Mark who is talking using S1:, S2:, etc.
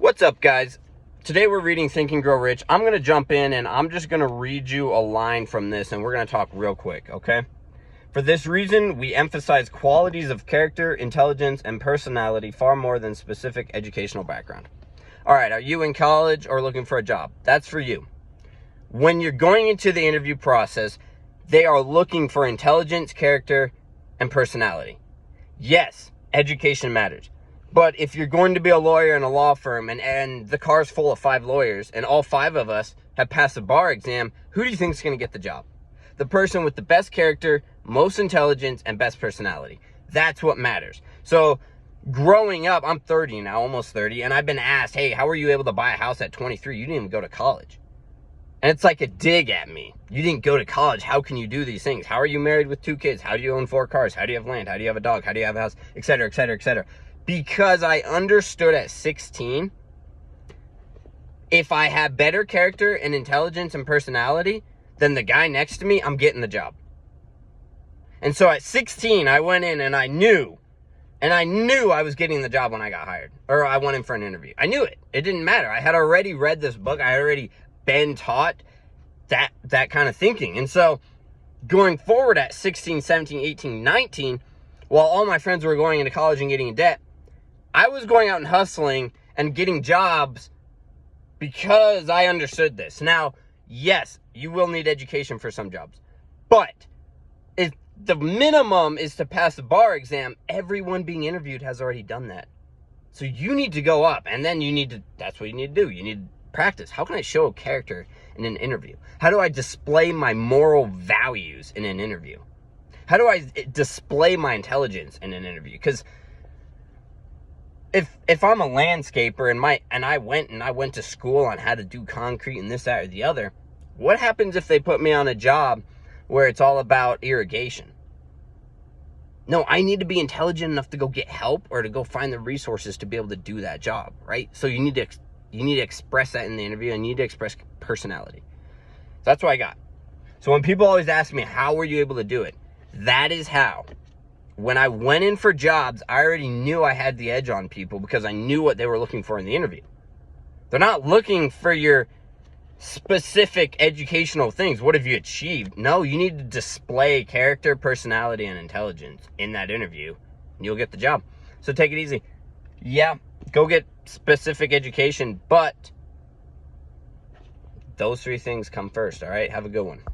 S1: What's up, guys? Today we're reading Think and Grow Rich. I'm going to jump in and I'm just going to read you a line from this and we're going to talk real quick, okay? For this reason, we emphasize qualities of character, intelligence, and personality far more than specific educational background. All right, are you in college or looking for a job? That's for you. When you're going into the interview process, they are looking for intelligence, character, and personality. Yes, education matters. But if you're going to be a lawyer in a law firm and the car's full of 5 lawyers and all 5 of us have passed the bar exam, who do you think is going to get the job? The person with the best character, most intelligence, and best personality. That's what matters. So growing up, I'm 30 now, almost 30, and I've been asked, hey, how were you able to buy a house at 23? You didn't even go to college. And it's like a dig at me. You didn't go to college. How can you do these things? How are you married with 2 kids? How do you own 4 cars? How do you have land? How do you have a dog? How do you have a house? Et cetera, et cetera, et cetera. Because I understood at 16, if I have better character and intelligence and personality than the guy next to me, I'm getting the job. And so at 16, I went in and I knew I was getting the job when I got hired. Or I went in for an interview. I knew it. It didn't matter. I had already read this book. I had already been taught that kind of thinking. And so going forward at 16, 17, 18, 19, while all my friends were going into college and getting in debt, I was going out and hustling and getting jobs because I understood this. Now, yes, you will need education for some jobs, but if the minimum is to pass the bar exam, everyone being interviewed has already done that. So you need to go up, and then that's what you need to do. You need to practice. How can I show character in an interview? How do I display my moral values in an interview? How do I display my intelligence in an interview? Because if I'm a landscaper and I went to school on how to do concrete and this, that, or the other, what happens if they put me on a job where it's all about irrigation? No, I need to be intelligent enough to go get help or to go find the resources to be able to do that job, right? So you need to express that in the interview, and you need to express personality. So that's what I got. So when people always ask me, how were you able to do it? That is how. When I went in for jobs, I already knew I had the edge on people because I knew what they were looking for in the interview. They're not looking for your specific educational things. What have you achieved? No, you need to display character, personality, and intelligence in that interview, and you'll get the job. So take it easy. Yeah, go get specific education, but those 3 things come first, all right? Have a good one.